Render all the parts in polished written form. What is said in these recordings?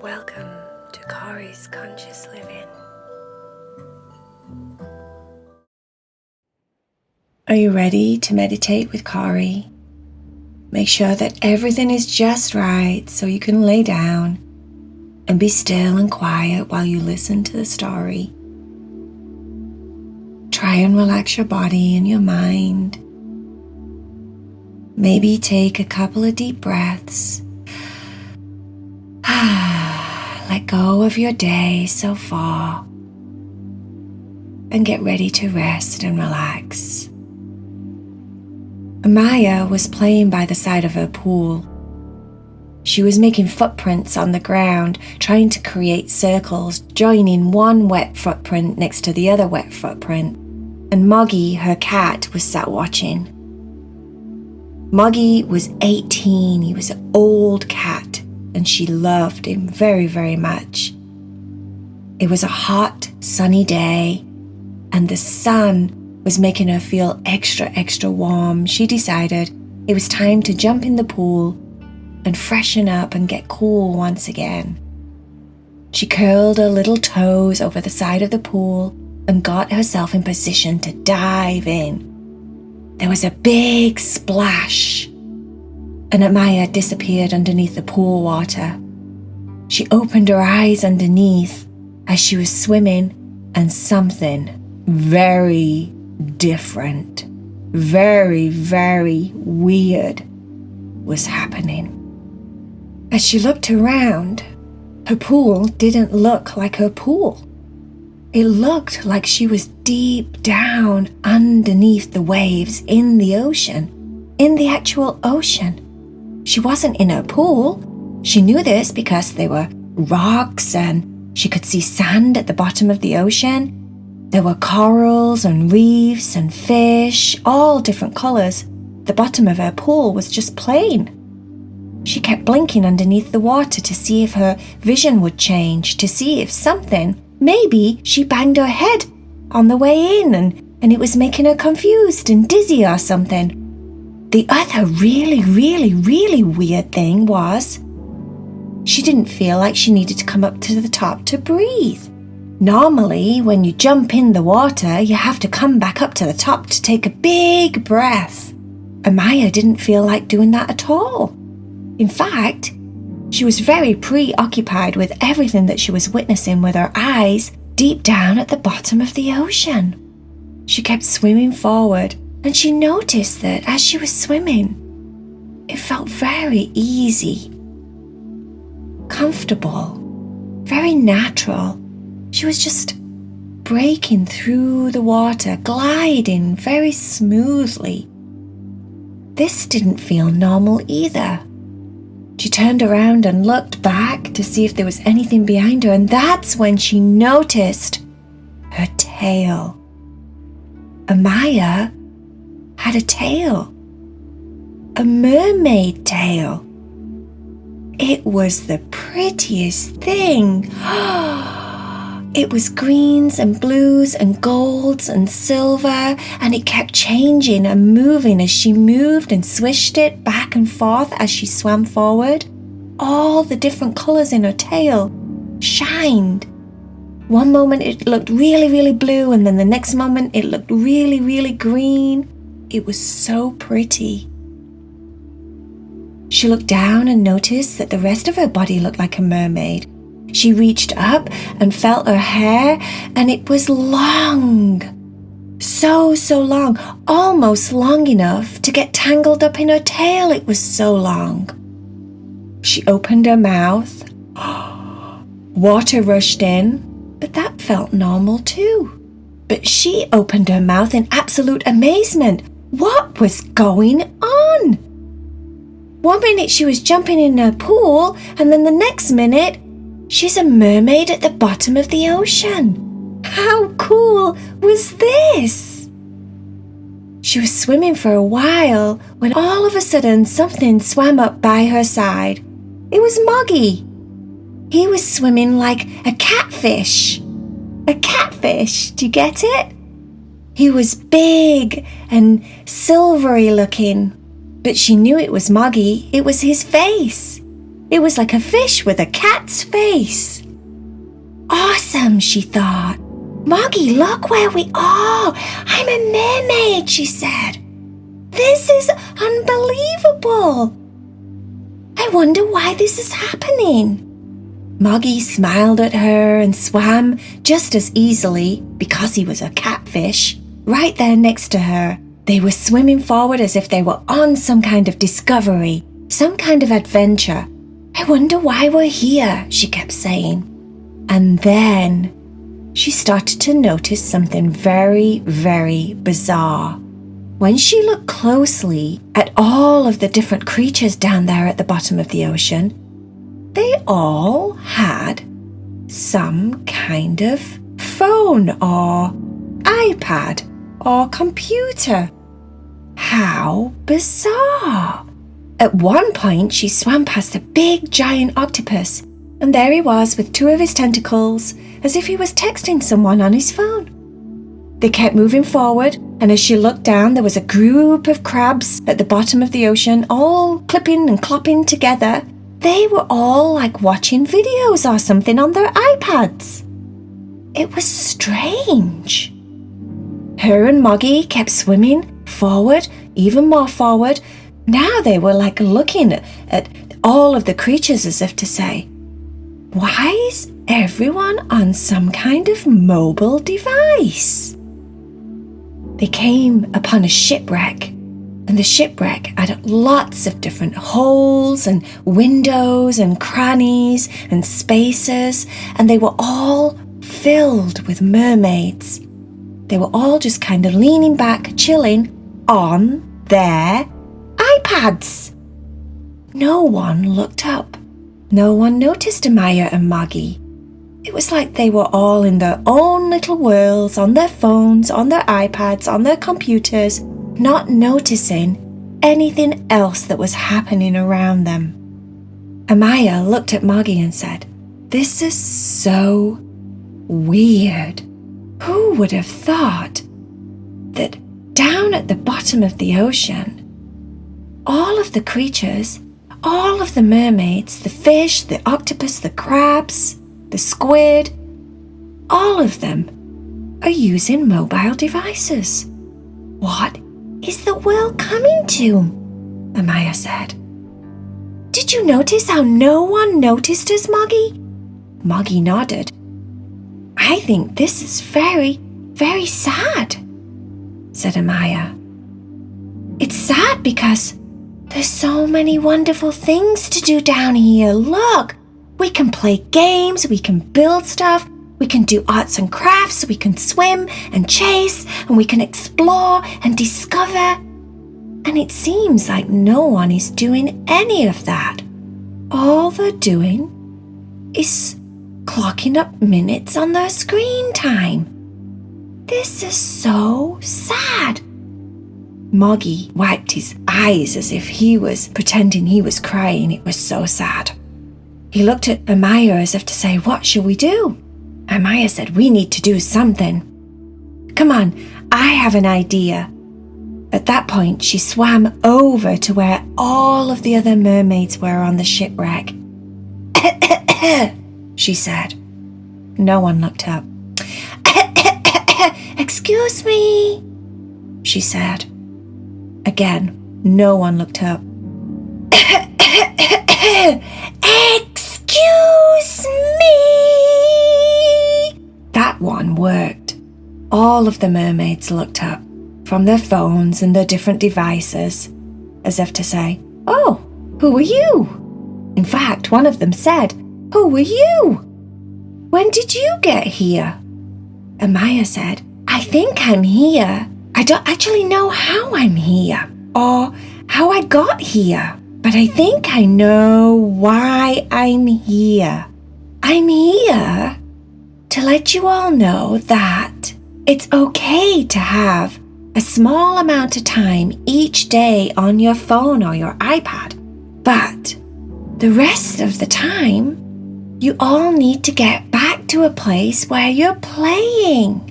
Welcome to Corys Conscious Living. Are you ready to meditate with Cory? Make sure that everything is just right so you can lay down and be still and quiet while you listen to the story. Try and relax your body and your mind. Maybe take a couple of deep breaths. Let go of your day so far and get ready to rest and relax. Amaya was playing by the side of her pool. She was making footprints on the ground, trying to create circles, joining one wet footprint next to the other wet footprint, and Moggy, her cat, was sat watching. Moggy was 18, he was an old cat, and she loved him very, very much. It was a hot, sunny day, and the sun was making her feel extra warm. She decided it was time to jump in the pool and freshen up and get cool once again. She curled her little toes over the side of the pool and got herself in position to dive in. There was a big splash, and Amaya disappeared underneath the pool water. She opened her eyes underneath as she was swimming, and something very different, very, very weird was happening. As she looked around, her pool didn't look like her pool. It looked like she was deep down underneath the waves in the ocean, in the actual ocean. She wasn't in her pool. She knew this because there were rocks and she could see sand at the bottom of the ocean. There were corals and reefs and fish, all different colours. The bottom of her pool was just plain. She kept blinking underneath the water to see if her vision would change, to see if something, maybe she banged her head on the way in and it was making her confused and dizzy or something. The other really weird thing was she didn't feel like she needed to come up to the top to breathe. Normally, when you jump in the water, you have to come back up to the top to take a big breath. Amaya didn't feel like doing that at all. In fact, she was very preoccupied with everything that she was witnessing with her eyes deep down at the bottom of the ocean. She kept swimming forward, and she noticed that as she was swimming, it felt very easy, comfortable, very natural. She was just breaking through the water, gliding very smoothly. This didn't feel normal either. She turned around and looked back to see if there was anything behind her, and that's when she noticed her tail. Amaya had a tail, a mermaid tail. It was the prettiest thing. It was greens and blues and golds and silver, and it kept changing and moving as she moved and swished it back and forth as she swam forward. All the different colours in her tail shined. One moment it looked really blue, and then the next moment it looked really green. It was so pretty. She looked down and noticed that the rest of her body looked like a mermaid. She reached up and felt her hair, and it was long. So long, almost long enough to get tangled up in her tail. It was so long. She opened her mouth. Water rushed in, but that felt normal too. But she opened her mouth in absolute amazement. What was going on? One minute she was jumping in her pool, and then the next minute she's a mermaid at the bottom of the ocean. How cool was this? She was swimming for a while when all of a sudden something swam up by her side. It was Moggy. He was swimming like a catfish. A catfish, do you get it? He was big and silvery looking, but she knew it was Moggy. It was his face. It was like a fish with a cat's face. Awesome, she thought. Moggy, look where we are. I'm a mermaid, she said. This is unbelievable. I wonder why this is happening. Moggy smiled at her and swam just as easily, because he was a catfish, right there next to her. They were swimming forward as if they were on some kind of discovery, some kind of adventure. I wonder why we're here, she kept saying. And then she started to notice something very, very bizarre. When she looked closely at all of the different creatures down there at the bottom of the ocean, they all had some kind of phone or iPad or computer. How bizarre! At one point, she swam past a big giant octopus, and there he was with two of his tentacles, as if he was texting someone on his phone. They kept moving forward, and as she looked down, there was a group of crabs at the bottom of the ocean, all clipping and clopping together. They were all like watching videos or something on their iPads. It was strange. Her and Moggy kept swimming forward, even more forward. Now they were like looking at all of the creatures as if to say, why is everyone on some kind of mobile device? They came upon a shipwreck, and the shipwreck had lots of different holes and windows and crannies and spaces, and they were all filled with mermaids. They were all just kind of leaning back, chilling on their iPads. No one looked up. No one noticed Amaya and Moggy. It was like they were all in their own little worlds, on their phones, on their iPads, on their computers, not noticing anything else that was happening around them. Amaya looked at Moggy and said, "This is so weird. Who would have thought that down at the bottom of the ocean, all of the creatures, all of the mermaids, the fish, the octopus, the crabs, the squid, all of them are using mobile devices. What is the world coming to?" Amaya said. "Did you notice how no one noticed us, Moggy?" Moggy nodded. "I think this is very, very sad," said Amaya. "It's sad because there's so many wonderful things to do down here. Look, we can play games, we can build stuff, we can do arts and crafts, we can swim and chase, and we can explore and discover. And it seems like no one is doing any of that. All they're doing is clocking up minutes on their screen time. This is so sad." Moggy wiped his eyes as if he was pretending he was crying. It was so sad. He looked at Amaya as if to say, "What shall we do?" Amaya said, "We need to do something. Come on, I have an idea." At that point, she swam over to where all of the other mermaids were on the shipwreck. She said. No one looked up. "Excuse me," she said. Again, no one looked up. "Excuse me." That one worked. All of the mermaids looked up from their phones and their different devices, as if to say, "Oh, who are you?" In fact, one of them said, "Who are you? When did you get here?" Amaya said, "I think I'm here. I don't actually know how I'm here or how I got here, but I think I know why I'm here. I'm here to let you all know that it's okay to have a small amount of time each day on your phone or your iPad, but the rest of the time, you all need to get back to a place where you're playing."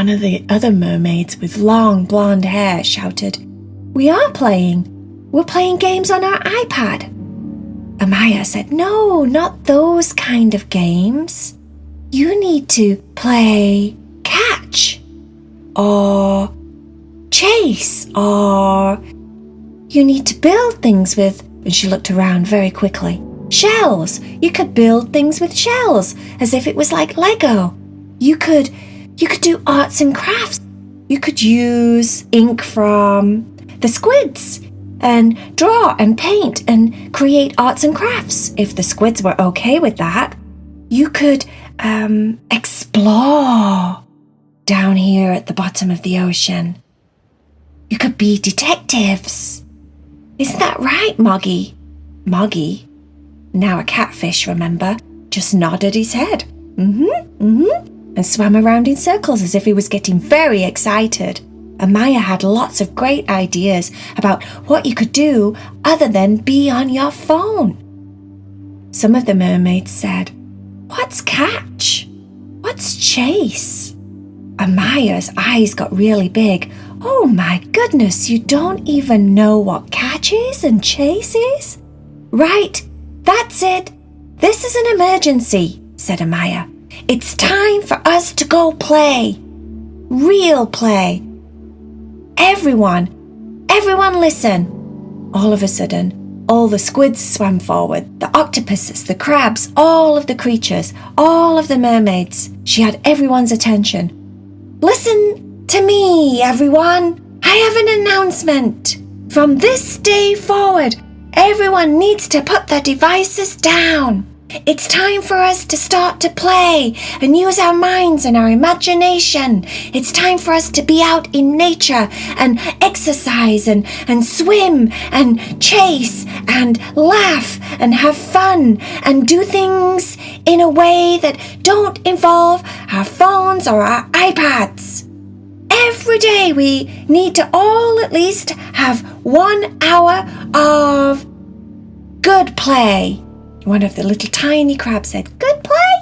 One of the other mermaids with long blonde hair shouted, "We are playing. We're playing games on our iPad." Amaya said, "No, not those kind of games. You need to play catch or chase, or you need to build things with," and she looked around very quickly, "shells. You could build things with shells as if it was like Lego. You could do arts and crafts. You could use ink from the squids and draw and paint and create arts and crafts if the squids were okay with that. You could explore down here at the bottom of the ocean. You could be detectives. Isn't that right, Moggy?" Moggy, now a catfish, remember, just nodded his head. And swam around in circles as if he was getting very excited. Amaya had lots of great ideas about what you could do other than be on your phone. Some of the mermaids said, "What's catch? What's chase?" Amaya's eyes got really big. "Oh my goodness, you don't even know what catch is and chase is?" "Right, that's it. This is an emergency," said Amaya. "It's time for us to go play. Real play. Everyone listen." All of a sudden, all the squids swam forward, the octopuses, the crabs, all of the creatures, all of the mermaids. She had everyone's attention. "Listen to me, everyone. I have an announcement. From this day forward, everyone needs to put their devices down. It's time for us to start to play and use our minds and our imagination. It's time for us to be out in nature and exercise and swim and chase and laugh and have fun and do things in a way that don't involve our phones or our iPads. Every day we need to all at least have 1 hour of good play." One of the little tiny crabs said, "Good play?"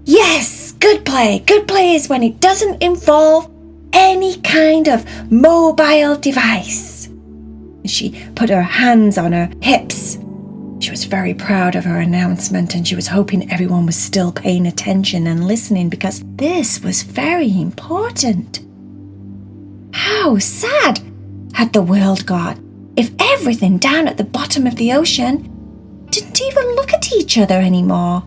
"Yes, good play. Good play is when it doesn't involve any kind of mobile device." She put her hands on her hips. She was very proud of her announcement, and she was hoping everyone was still paying attention and listening because this was very important. How sad had the world got if everything down at the bottom of the ocean didn't even look at each other anymore,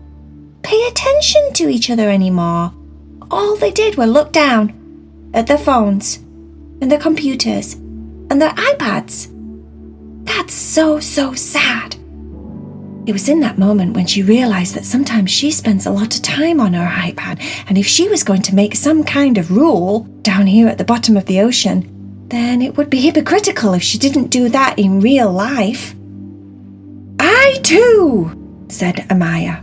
pay attention to each other anymore. All they did were look down at their phones and their computers and their iPads. That's so sad. It was in that moment when she realized that sometimes she spends a lot of time on her iPad, and if she was going to make some kind of rule down here at the bottom of the ocean, then it would be hypocritical if she didn't do that in real life. "I too," said Amaya,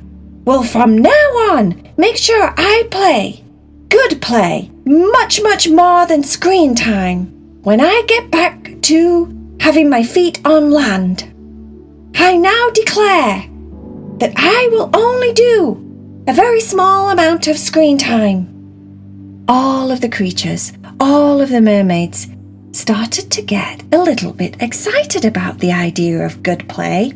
"will from now on make sure I play. Good play. Much more than screen time. When I get back to having my feet on land, I now declare that I will only do a very small amount of screen time." All of the creatures, all of the mermaids, started to get a little bit excited about the idea of good play.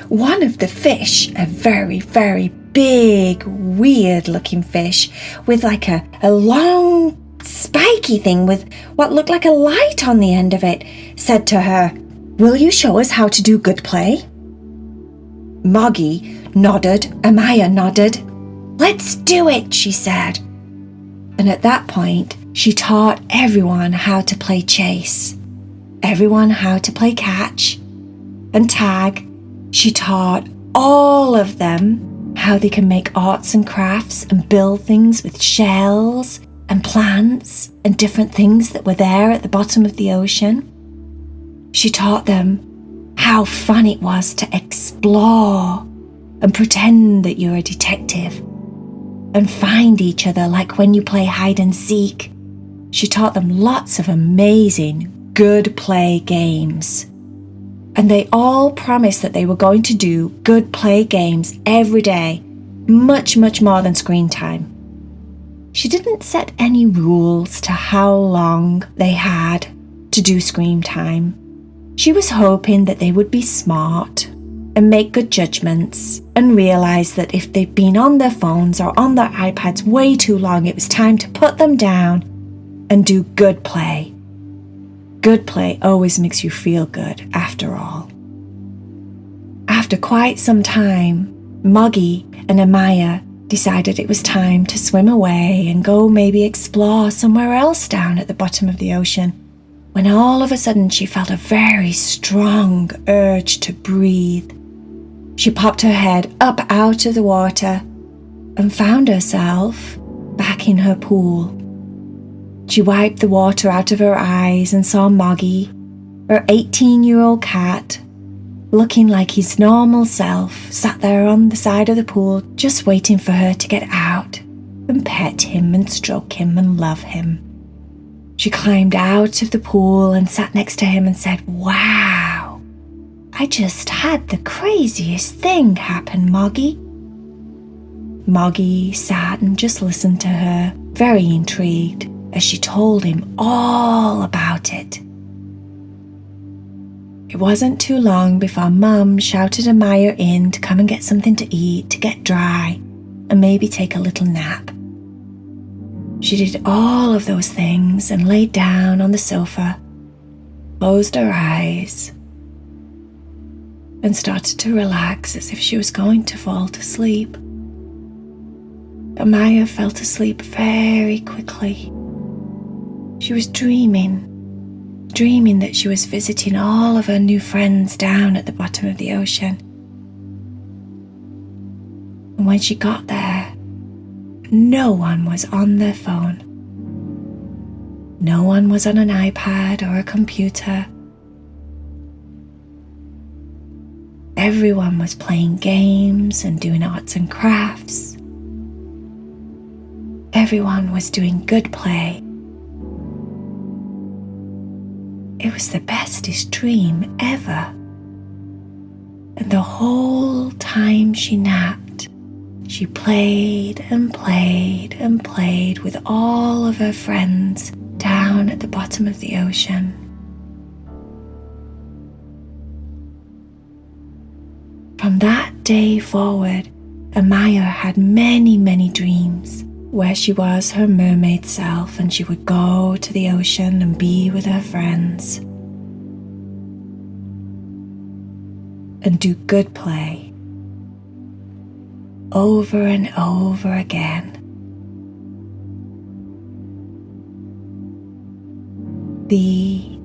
One of the fish, a very big, weird-looking fish with like a long, spiky thing with what looked like a light on the end of it, said to her, "Will you show us how to do good play?" Moggy nodded, Amaya nodded. "Let's do it," she said. And at that point, she taught everyone how to play chase, everyone how to play catch and tag. She taught all of them how they can make arts and crafts and build things with shells and plants and different things that were there at the bottom of the ocean. She taught them how fun it was to explore and pretend that you're a detective and find each other like when you play hide and seek. She taught them lots of amazing good play games. And they all promised that they were going to do good play games every day, much more than screen time. She didn't set any rules to how long they had to do screen time. She was hoping that they would be smart and make good judgments and realise that if they've been on their phones or on their iPads way too long, it was time to put them down and do good play. Good play always makes you feel good, after all. After quite some time, Moggy and Amaya decided it was time to swim away and go maybe explore somewhere else down at the bottom of the ocean, when all of a sudden she felt a very strong urge to breathe. She popped her head up out of the water and found herself back in her pool. She wiped the water out of her eyes and saw Moggy, her 18-year-old cat, looking like his normal self, sat there on the side of the pool just waiting for her to get out and pet him and stroke him and love him. She climbed out of the pool and sat next to him and said, "Wow, I just had the craziest thing happen, Moggy." Moggy sat and just listened to her, very intrigued, as she told him all about it. It wasn't too long before Mum shouted Amaya in to come and get something to eat, to get dry, and maybe take a little nap. She did all of those things and laid down on the sofa, closed her eyes, and started to relax as if she was going to fall to sleep. Amaya fell asleep very quickly. She was dreaming that she was visiting all of her new friends down at the bottom of the ocean. And when she got there, no one was on their phone. No one was on an iPad or a computer. Everyone was playing games and doing arts and crafts. Everyone was doing good play. It was the bestest dream ever. And the whole time she napped, she played and played and played with all of her friends down at the bottom of the ocean. From that day forward, Amaya had many, many dreams where she was her mermaid self and she would go to the ocean and be with her friends and do good play over and over again. The